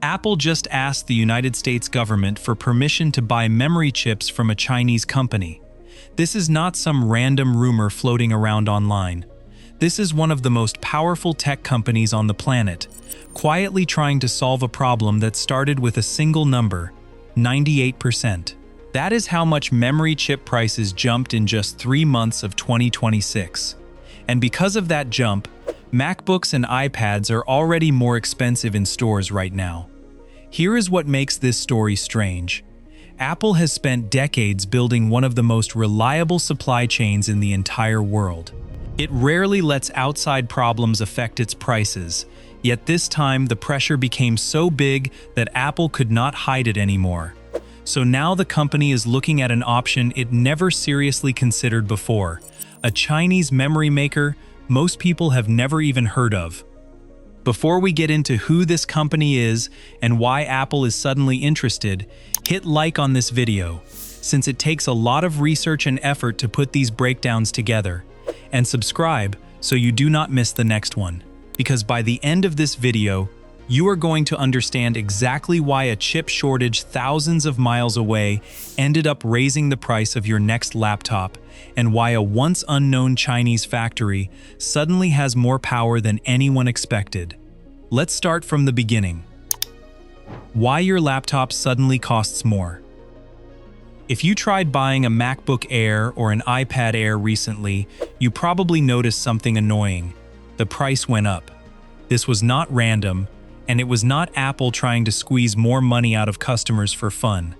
Apple just asked the United States government for permission to buy memory chips from a Chinese company. This is not some random rumor floating around online. This is one of the most powerful tech companies on the planet, quietly trying to solve a problem that started with a single number, 98%. That is how much memory chip prices jumped in just 3 months of 2026. And because of that jump, MacBooks and iPads are already more expensive in stores right now. Here is what makes this story strange. Apple has spent decades building one of the most reliable supply chains in the entire world. It rarely lets outside problems affect its prices, yet this time the pressure became so big that Apple could not hide it anymore. So now the company is looking at an option it never seriously considered before: a Chinese memory maker most people have never even heard of. Before we get into who this company is and why Apple is suddenly interested, hit like on this video, since it takes a lot of research and effort to put these breakdowns together, and subscribe so you do not miss the next one, because by the end of this video, you are going to understand exactly why a chip shortage thousands of miles away ended up raising the price of your next laptop, and why a once unknown Chinese factory suddenly has more power than anyone expected. Let's start from the beginning. Why your laptop suddenly costs more. If you tried buying a MacBook Air or an iPad Air recently, you probably noticed something annoying. The price went up. This was not random, and it was not Apple trying to squeeze more money out of customers for fun.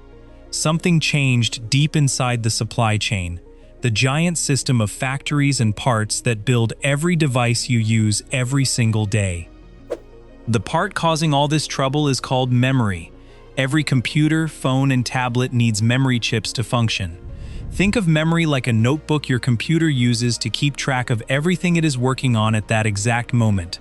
Something changed deep inside the supply chain, the giant system of factories and parts that build every device you use every single day. The part causing all this trouble is called memory. Every computer, phone, and tablet needs memory chips to function. Think of memory like a notebook your computer uses to keep track of everything it is working on at that exact moment.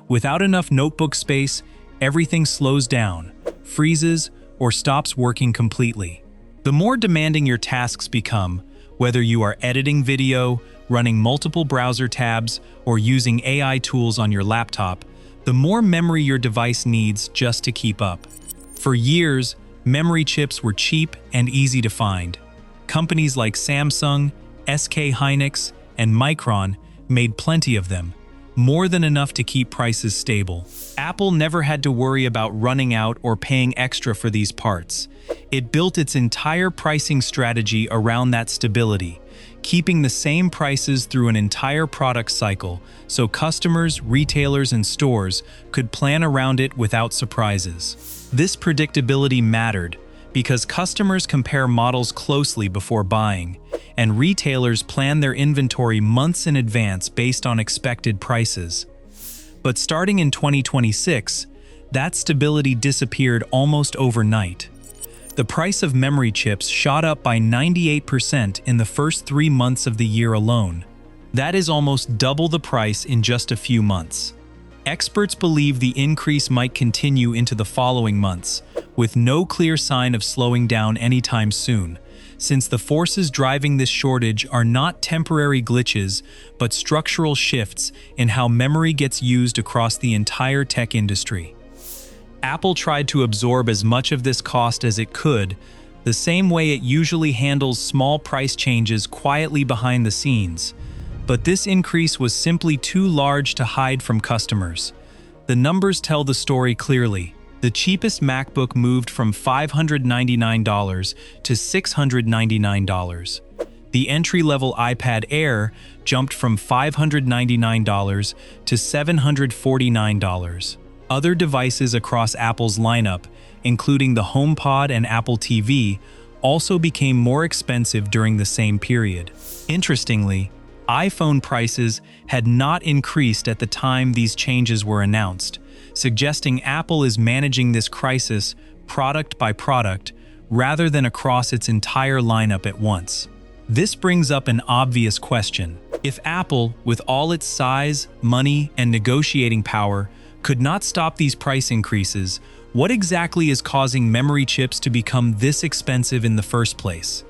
Without enough notebook space, everything slows down, freezes, or stops working completely. The more demanding your tasks become, whether you are editing video, running multiple browser tabs, or using AI tools on your laptop, the more memory your device needs just to keep up. For years, memory chips were cheap and easy to find. Companies like Samsung, SK Hynix, and Micron made plenty of them, more than enough to keep prices stable. Apple never had to worry about running out or paying extra for these parts. It built its entire pricing strategy around that stability, keeping the same prices through an entire product cycle so customers, retailers, and stores could plan around it without surprises. This predictability mattered because customers compare models closely before buying, and retailers plan their inventory months in advance based on expected prices. But starting in 2026, that stability disappeared almost overnight. The price of memory chips shot up by 98% in the first 3 months of the year alone. That is almost double the price in just a few months. Experts believe the increase might continue into the following months, with no clear sign of slowing down anytime soon, since the forces driving this shortage are not temporary glitches, but structural shifts in how memory gets used across the entire tech industry. Apple tried to absorb as much of this cost as it could, the same way it usually handles small price changes quietly behind the scenes. But this increase was simply too large to hide from customers. The numbers tell the story clearly. The cheapest MacBook moved from $599 to $699. The entry-level iPad Air jumped from $599 to $749. Other devices across Apple's lineup, including the HomePod and Apple TV, also became more expensive during the same period. Interestingly, iPhone prices had not increased at the time these changes were announced, suggesting Apple is managing this crisis product by product rather than across its entire lineup at once. This brings up an obvious question. If Apple, with all its size, money, and negotiating power, could not stop these price increases, what exactly is causing memory chips to become this expensive in the first place?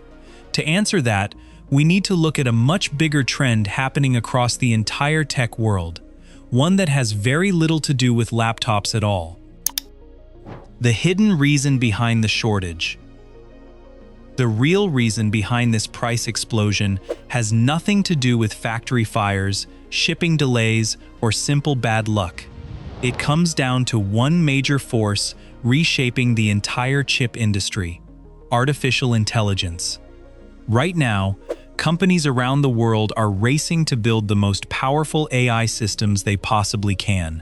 To answer that, we need to look at a much bigger trend happening across the entire tech world, one that has very little to do with laptops at all. The hidden reason behind the shortage. The real reason behind this price explosion has nothing to do with factory fires, shipping delays, or simple bad luck. It comes down to one major force reshaping the entire chip industry: artificial intelligence. Right now, companies around the world are racing to build the most powerful AI systems they possibly can.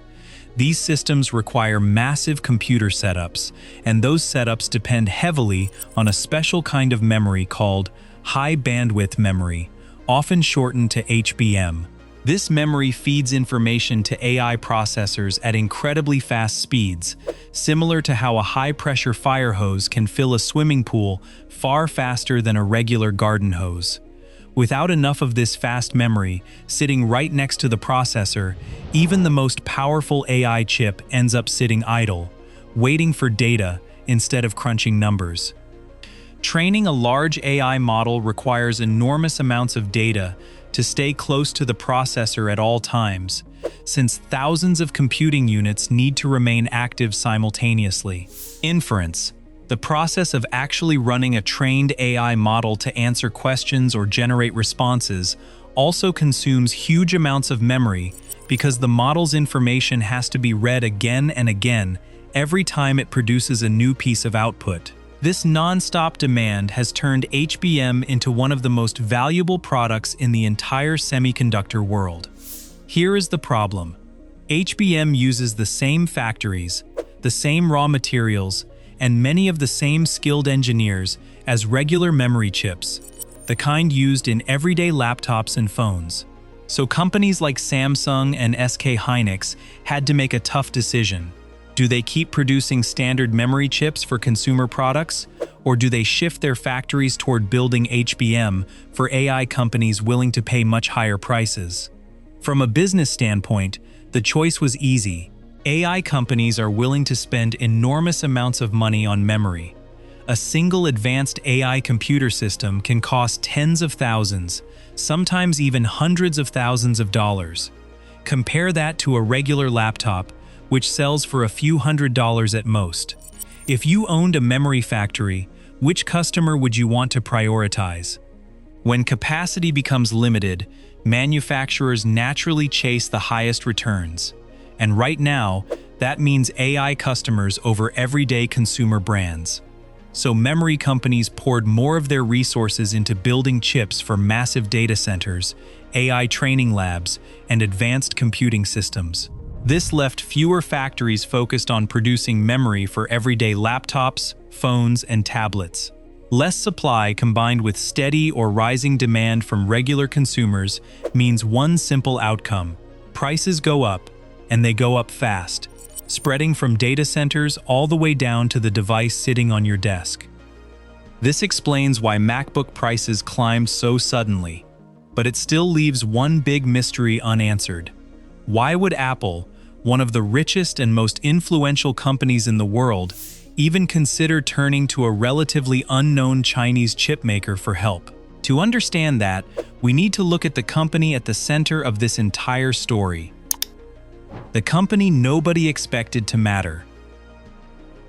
These systems require massive computer setups, and those setups depend heavily on a special kind of memory called high bandwidth memory, often shortened to HBM. This memory feeds information to AI processors at incredibly fast speeds, similar to how a high-pressure fire hose can fill a swimming pool far faster than a regular garden hose. Without enough of this fast memory sitting right next to the processor, even the most powerful AI chip ends up sitting idle, waiting for data instead of crunching numbers. Training a large AI model requires enormous amounts of data to stay close to the processor at all times, since thousands of computing units need to remain active simultaneously. Inference, the process of actually running a trained AI model to answer questions or generate responses, also consumes huge amounts of memory because the model's information has to be read again and again every time it produces a new piece of output. This non-stop demand has turned HBM into one of the most valuable products in the entire semiconductor world. Here is the problem. HBM uses the same factories, the same raw materials, and many of the same skilled engineers as regular memory chips, the kind used in everyday laptops and phones. So companies like Samsung and SK Hynix had to make a tough decision. Do they keep producing standard memory chips for consumer products, or do they shift their factories toward building HBM for AI companies willing to pay much higher prices? From a business standpoint, the choice was easy. AI companies are willing to spend enormous amounts of money on memory. A single advanced AI computer system can cost tens of thousands, sometimes even hundreds of thousands of dollars. Compare that to a regular laptop, which sells for a few $100s at most. If you owned a memory factory, which customer would you want to prioritize? When capacity becomes limited, manufacturers naturally chase the highest returns. And right now, that means AI customers over everyday consumer brands. So memory companies poured more of their resources into building chips for massive data centers, AI training labs, and advanced computing systems. This left fewer factories focused on producing memory for everyday laptops, phones, and tablets. Less supply combined with steady or rising demand from regular consumers means one simple outcome: prices go up, and they go up fast, spreading from data centers all the way down to the device sitting on your desk. This explains why MacBook prices climbed so suddenly, but it still leaves one big mystery unanswered. Why would Apple, one of the richest and most influential companies in the world, even consider turning to a relatively unknown Chinese chipmaker for help? To understand that, we need to look at the company at the center of this entire story. The company nobody expected to matter.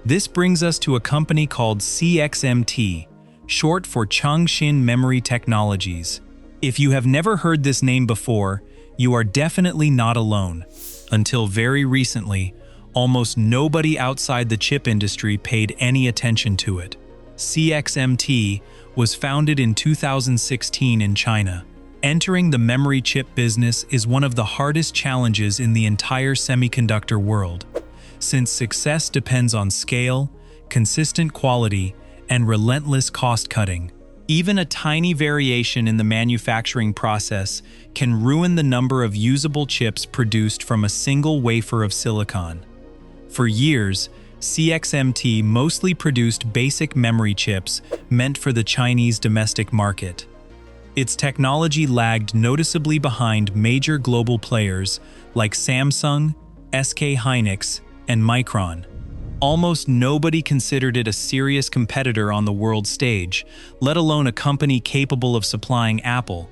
This brings us to a company called CXMT, short for Changshin Memory Technologies. If you have never heard this name before, you are definitely not alone. Until very recently, almost nobody outside the chip industry paid any attention to it. CXMT was founded in 2016 in China. Entering the memory chip business is one of the hardest challenges in the entire semiconductor world, since success depends on scale, consistent quality, and relentless cost-cutting. Even a tiny variation in the manufacturing process can ruin the number of usable chips produced from a single wafer of silicon. For years, CXMT mostly produced basic memory chips meant for the Chinese domestic market. Its technology lagged noticeably behind major global players like Samsung, SK Hynix, and Micron. Almost nobody considered it a serious competitor on the world stage, let alone a company capable of supplying Apple.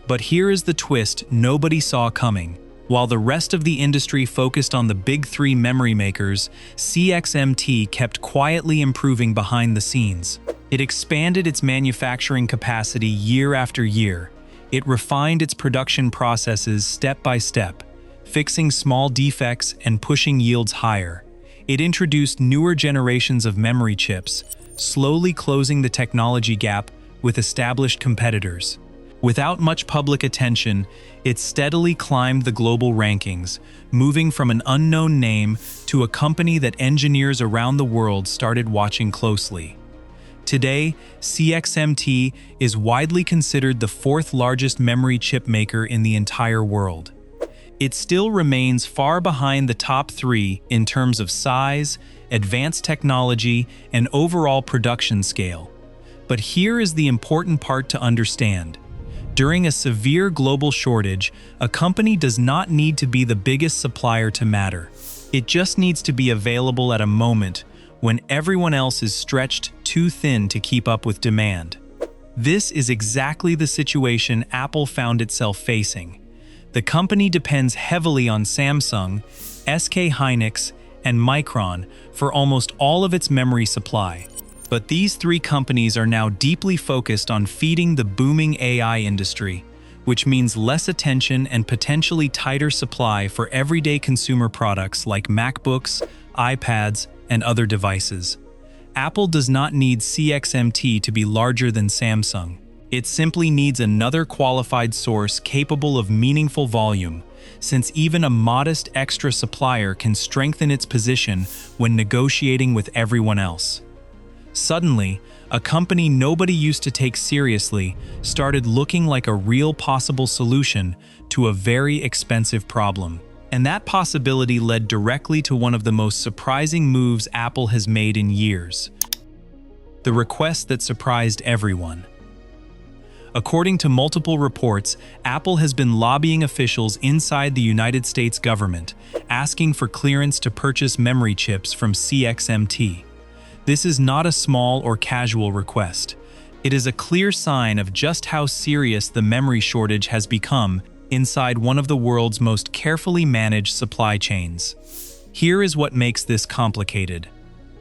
But here is the twist nobody saw coming. While the rest of the industry focused on the big three memory makers, CXMT kept quietly improving behind the scenes. It expanded its manufacturing capacity year after year. It refined its production processes step by step, fixing small defects and pushing yields higher. It introduced newer generations of memory chips, slowly closing the technology gap with established competitors. Without much public attention, it steadily climbed the global rankings, moving from an unknown name to a company that engineers around the world started watching closely. Today, CXMT is widely considered the fourth largest memory chip maker in the entire world. It still remains far behind the top three in terms of size, advanced technology, and overall production scale. But here is the important part to understand. During a severe global shortage, a company does not need to be the biggest supplier to matter. It just needs to be available at a moment when everyone else is stretched too thin to keep up with demand. This is exactly the situation Apple found itself facing. The company depends heavily on Samsung, SK Hynix, and Micron for almost all of its memory supply. But these three companies are now deeply focused on feeding the booming AI industry, which means less attention and potentially tighter supply for everyday consumer products like MacBooks, iPads, and other devices. Apple does not need CXMT to be larger than Samsung. It simply needs another qualified source capable of meaningful volume, since even a modest extra supplier can strengthen its position when negotiating with everyone else. Suddenly, a company nobody used to take seriously started looking like a real possible solution to a very expensive problem. And that possibility led directly to one of the most surprising moves Apple has made in years. The request that surprised everyone. According to multiple reports, Apple has been lobbying officials inside the United States government, asking for clearance to purchase memory chips from CXMT. This is not a small or casual request. It is a clear sign of just how serious the memory shortage has become inside one of the world's most carefully managed supply chains. Here is what makes this complicated.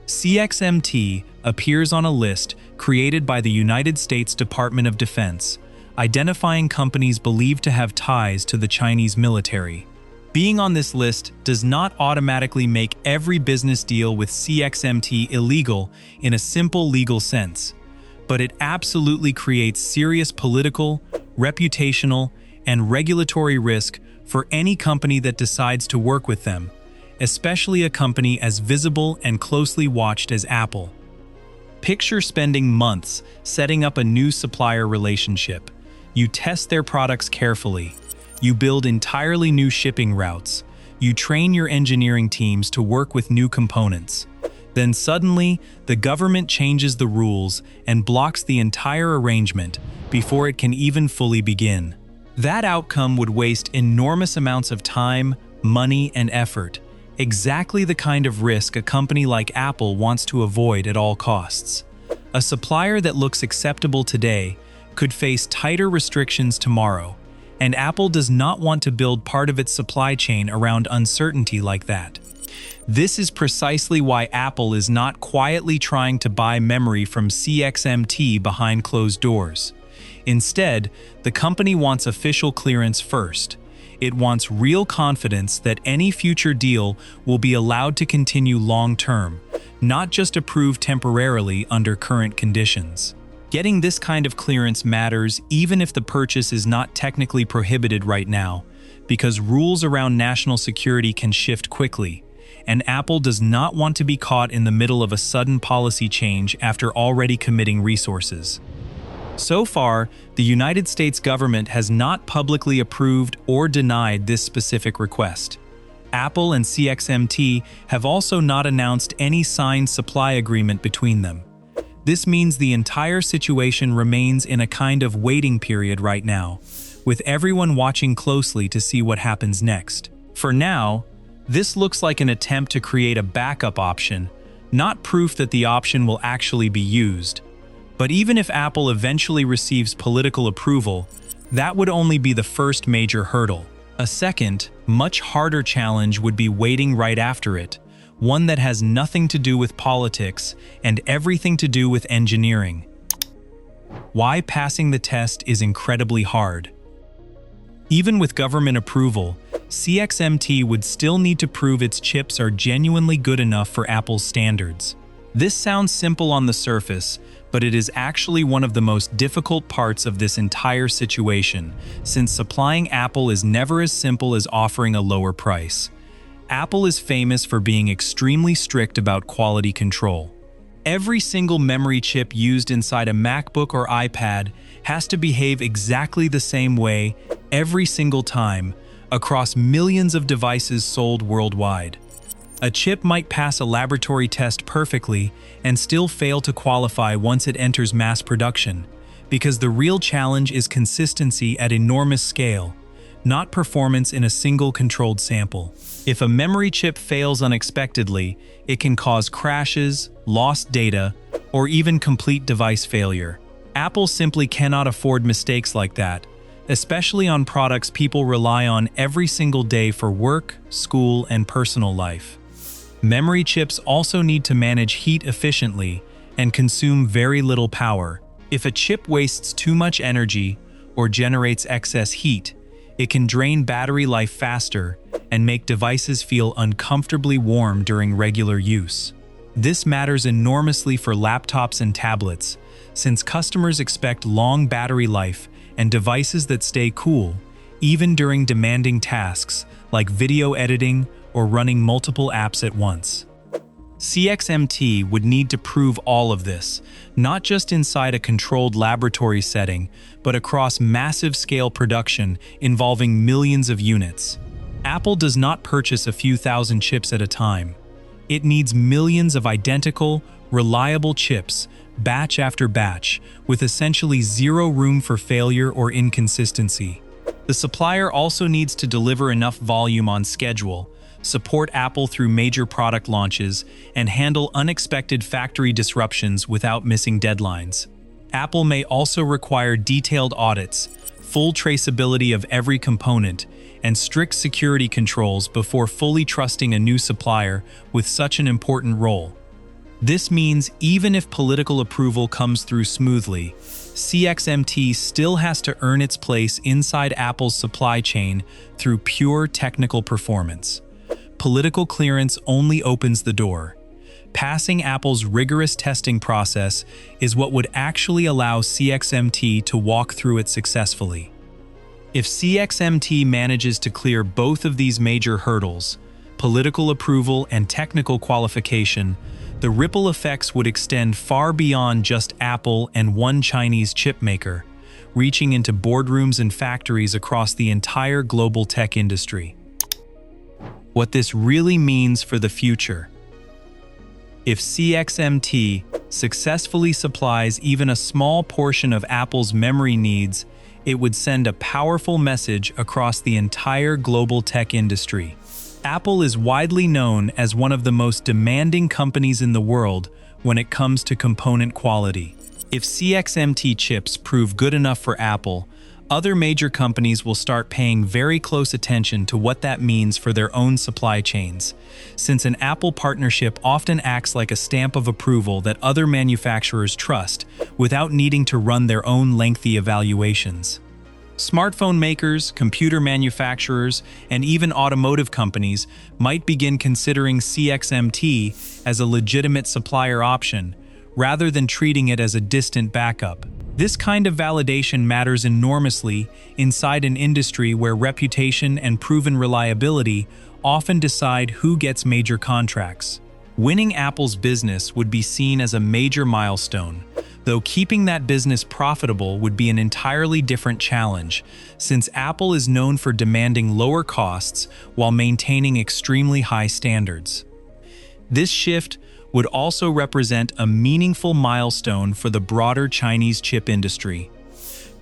CXMT appears on a list created by the United States Department of Defense, identifying companies believed to have ties to the Chinese military. Being on this list does not automatically make every business deal with CXMT illegal in a simple legal sense, but it absolutely creates serious political, reputational, and regulatory risk for any company that decides to work with them, especially a company as visible and closely watched as Apple. Picture spending months setting up a new supplier relationship. You test their products carefully. You build entirely new shipping routes. You train your engineering teams to work with new components. Then suddenly, the government changes the rules and blocks the entire arrangement before it can even fully begin. That outcome would waste enormous amounts of time, money, and effort. Exactly the kind of risk a company like Apple wants to avoid at all costs. A supplier that looks acceptable today could face tighter restrictions tomorrow, and Apple does not want to build part of its supply chain around uncertainty like that. This is precisely why Apple is not quietly trying to buy memory from CXMT behind closed doors. Instead, the company wants official clearance first. It wants real confidence that any future deal will be allowed to continue long-term, not just approved temporarily under current conditions. Getting this kind of clearance matters even if the purchase is not technically prohibited right now, because rules around national security can shift quickly, and Apple does not want to be caught in the middle of a sudden policy change after already committing resources. So far, the United States government has not publicly approved or denied this specific request. Apple and CXMT have also not announced any signed supply agreement between them. This means the entire situation remains in a kind of waiting period right now, with everyone watching closely to see what happens next. For now, this looks like an attempt to create a backup option, not proof that the option will actually be used. But even if Apple eventually receives political approval, that would only be the first major hurdle. A second, much harder challenge would be waiting right after it, one that has nothing to do with politics and everything to do with engineering. Why passing the test is incredibly hard. Even with government approval, CXMT would still need to prove its chips are genuinely good enough for Apple's standards. This sounds simple on the surface, but it is actually one of the most difficult parts of this entire situation, since supplying Apple is never as simple as offering a lower price. Apple is famous for being extremely strict about quality control. Every single memory chip used inside a MacBook or iPad has to behave exactly the same way every single time across millions of devices sold worldwide. A chip might pass a laboratory test perfectly and still fail to qualify once it enters mass production, because the real challenge is consistency at enormous scale, not performance in a single controlled sample. If a memory chip fails unexpectedly, it can cause crashes, lost data, or even complete device failure. Apple simply cannot afford mistakes like that, especially on products people rely on every single day for work, school, and personal life. Memory chips also need to manage heat efficiently and consume very little power. If a chip wastes too much energy or generates excess heat, it can drain battery life faster and make devices feel uncomfortably warm during regular use. This matters enormously for laptops and tablets, since customers expect long battery life and devices that stay cool, even during demanding tasks like video editing or running multiple apps at once. CXMT would need to prove all of this, not just inside a controlled laboratory setting, but across massive-scale production involving millions of units. Apple does not purchase a few thousand chips at a time. It needs millions of identical, reliable chips, batch after batch, with essentially zero room for failure or inconsistency. The supplier also needs to deliver enough volume on schedule, support Apple through major product launches, and handle unexpected factory disruptions without missing deadlines. Apple may also require detailed audits, full traceability of every component, and strict security controls before fully trusting a new supplier with such an important role. This means even if political approval comes through smoothly, CXMT still has to earn its place inside Apple's supply chain through pure technical performance. Political clearance only opens the door. Passing Apple's rigorous testing process is what would actually allow CXMT to walk through it successfully. If CXMT manages to clear both of these major hurdles, political approval and technical qualification, the ripple effects would extend far beyond just Apple and one Chinese chip maker, reaching into boardrooms and factories across the entire global tech industry. What this really means for the future. If CXMT successfully supplies even a small portion of Apple's memory needs, it would send a powerful message across the entire global tech industry. Apple is widely known as one of the most demanding companies in the world when it comes to component quality. If CXMT chips prove good enough for Apple, other major companies will start paying very close attention to what that means for their own supply chains, since an Apple partnership often acts like a stamp of approval that other manufacturers trust without needing to run their own lengthy evaluations. Smartphone makers, computer manufacturers, and even automotive companies might begin considering CXMT as a legitimate supplier option, rather than treating it as a distant backup. This kind of validation matters enormously inside an industry where reputation and proven reliability often decide who gets major contracts. Winning Apple's business would be seen as a major milestone, though keeping that business profitable would be an entirely different challenge, since Apple is known for demanding lower costs while maintaining extremely high standards. This shift would also represent a meaningful milestone for the broader Chinese chip industry.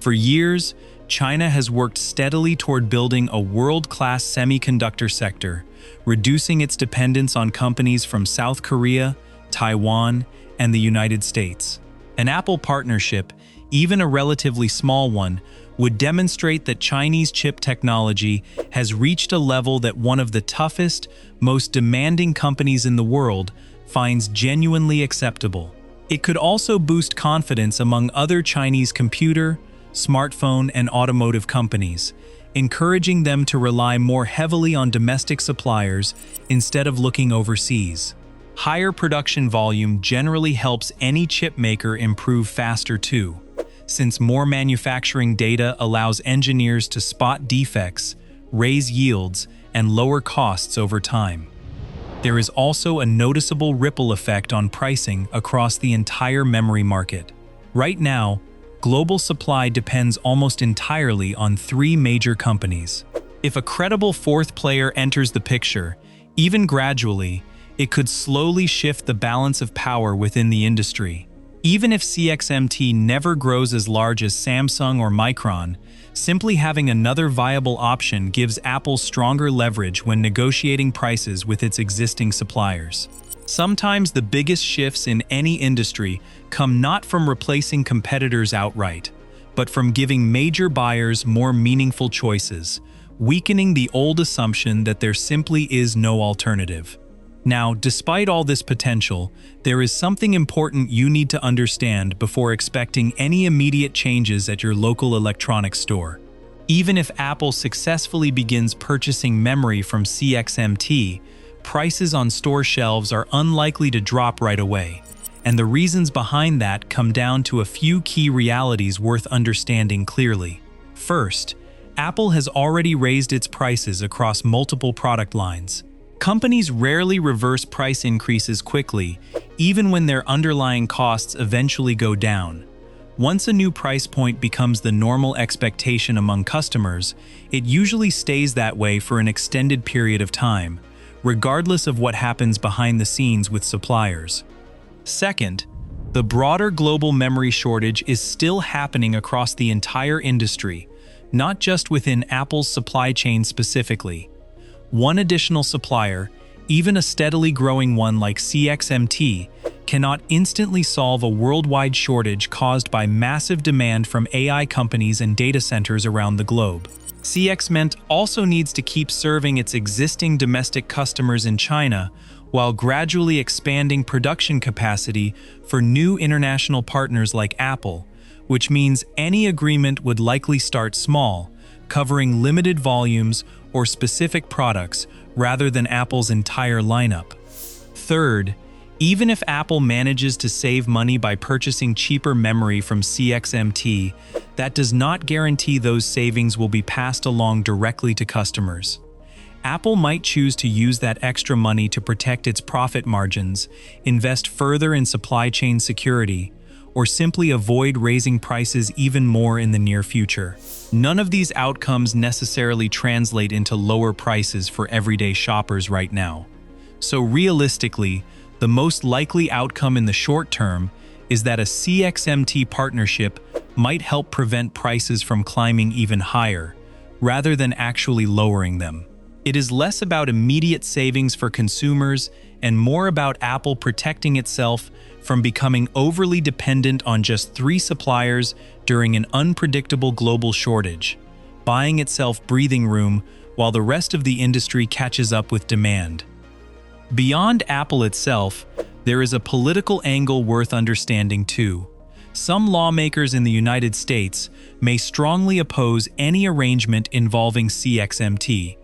For years, China has worked steadily toward building a world-class semiconductor sector, reducing its dependence on companies from South Korea, Taiwan, and the United States. An Apple partnership, even a relatively small one, would demonstrate that Chinese chip technology has reached a level that one of the toughest, most demanding companies in the world finds genuinely acceptable. It could also boost confidence among other Chinese computer, smartphone, and automotive companies, encouraging them to rely more heavily on domestic suppliers instead of looking overseas. Higher production volume generally helps any chip maker improve faster too, since more manufacturing data allows engineers to spot defects, raise yields, and lower costs over time. There is also a noticeable ripple effect on pricing across the entire memory market. Right now, global supply depends almost entirely on three major companies. If a credible fourth player enters the picture, even gradually, it could slowly shift the balance of power within the industry. Even if CXMT never grows as large as Samsung or Micron, simply having another viable option gives Apple stronger leverage when negotiating prices with its existing suppliers. Sometimes the biggest shifts in any industry come not from replacing competitors outright, but from giving major buyers more meaningful choices, weakening the old assumption that there simply is no alternative. Now, despite all this potential, there is something important you need to understand before expecting any immediate changes at your local electronics store. Even if Apple successfully begins purchasing memory from CXMT, prices on store shelves are unlikely to drop right away, and the reasons behind that come down to a few key realities worth understanding clearly. First, Apple has already raised its prices across multiple product lines. Companies rarely reverse price increases quickly, even when their underlying costs eventually go down. Once a new price point becomes the normal expectation among customers, it usually stays that way for an extended period of time, regardless of what happens behind the scenes with suppliers. Second, the broader global memory shortage is still happening across the entire industry, not just within Apple's supply chain specifically. One additional supplier, even a steadily growing one like CXMT, cannot instantly solve a worldwide shortage caused by massive demand from AI companies and data centers around the globe. CXMT also needs to keep serving its existing domestic customers in China while gradually expanding production capacity for new international partners like Apple, which means any agreement would likely start small, covering limited volumes or specific products rather than Apple's entire lineup. Third, even if Apple manages to save money by purchasing cheaper memory from CXMT, that does not guarantee those savings will be passed along directly to customers. Apple might choose to use that extra money to protect its profit margins, invest further in supply chain security, or simply avoid raising prices even more in the near future. None of these outcomes necessarily translate into lower prices for everyday shoppers right now. So realistically, the most likely outcome in the short term is that a CXMT partnership might help prevent prices from climbing even higher, rather than actually lowering them. It is less about immediate savings for consumers and more about Apple protecting itself from becoming overly dependent on just three suppliers during an unpredictable global shortage, buying itself breathing room while the rest of the industry catches up with demand. Beyond Apple itself, there is a political angle worth understanding too. Some lawmakers in the United States may strongly oppose any arrangement involving CXMT,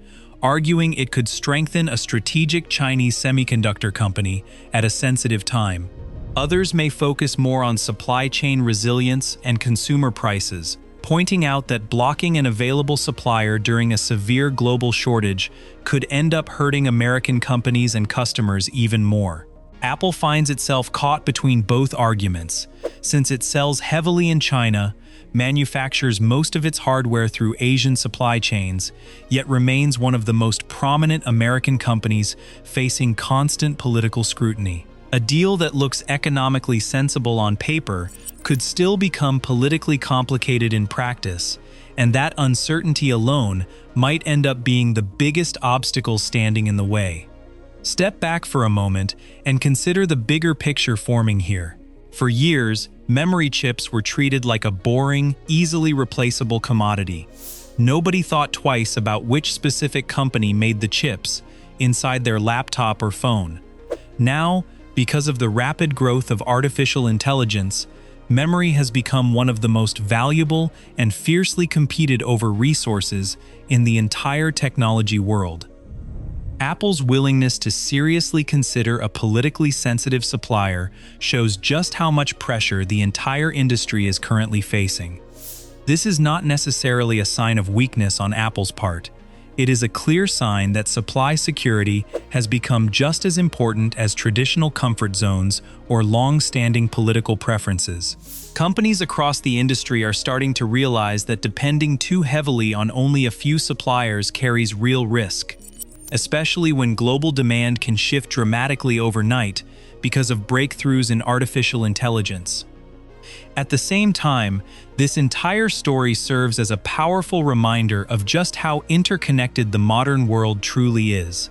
arguing it could strengthen a strategic Chinese semiconductor company at a sensitive time. Others may focus more on supply chain resilience and consumer prices, pointing out that blocking an available supplier during a severe global shortage could end up hurting American companies and customers even more. Apple finds itself caught between both arguments, since it sells heavily in China, manufactures most of its hardware through Asian supply chains, yet remains one of the most prominent American companies facing constant political scrutiny. A deal that looks economically sensible on paper could still become politically complicated in practice, and that uncertainty alone might end up being the biggest obstacle standing in the way. Step back for a moment and consider the bigger picture forming here. For years, memory chips were treated like a boring, easily replaceable commodity. Nobody thought twice about which specific company made the chips inside their laptop or phone. Now, because of the rapid growth of artificial intelligence, memory has become one of the most valuable and fiercely competed over resources in the entire technology world. Apple's willingness to seriously consider a politically sensitive supplier shows just how much pressure the entire industry is currently facing. This is not necessarily a sign of weakness on Apple's part. It is a clear sign that supply security has become just as important as traditional comfort zones or long-standing political preferences. Companies across the industry are starting to realize that depending too heavily on only a few suppliers carries real risk, especially when global demand can shift dramatically overnight because of breakthroughs in artificial intelligence. At the same time, this entire story serves as a powerful reminder of just how interconnected the modern world truly is.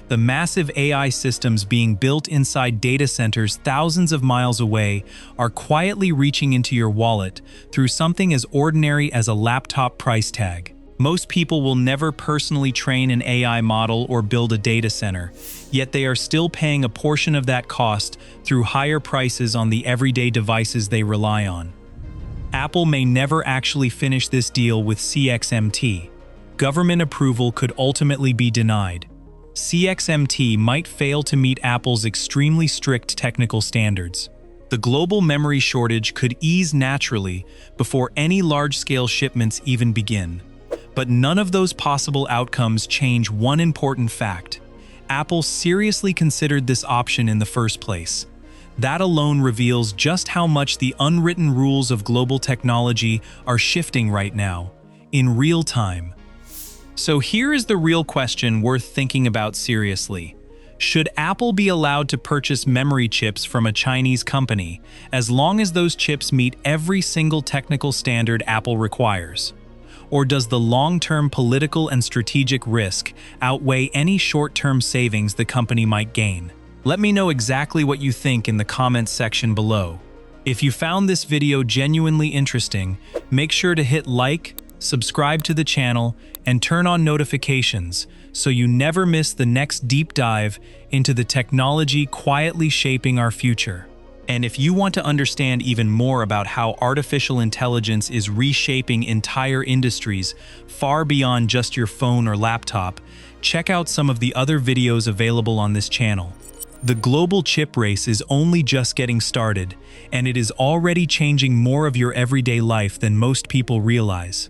The massive AI systems being built inside data centers thousands of miles away are quietly reaching into your wallet through something as ordinary as a laptop price tag. Most people will never personally train an AI model or build a data center, yet they are still paying a portion of that cost through higher prices on the everyday devices they rely on. Apple may never actually finish this deal with CXMT. Government approval could ultimately be denied. CXMT might fail to meet Apple's extremely strict technical standards. The global memory shortage could ease naturally before any large-scale shipments even begin. But none of those possible outcomes change one important fact. Apple seriously considered this option in the first place. That alone reveals just how much the unwritten rules of global technology are shifting right now, in real time. So here is the real question worth thinking about seriously. Should Apple be allowed to purchase memory chips from a Chinese company, as long as those chips meet every single technical standard Apple requires? Or does the long-term political and strategic risk outweigh any short-term savings the company might gain? Let me know exactly what you think in the comments section below. If you found this video genuinely interesting, make sure to hit like, subscribe to the channel, and turn on notifications so you never miss the next deep dive into the technology quietly shaping our future. And if you want to understand even more about how artificial intelligence is reshaping entire industries far beyond just your phone or laptop, check out some of the other videos available on this channel. The global chip race is only just getting started, and it is already changing more of your everyday life than most people realize.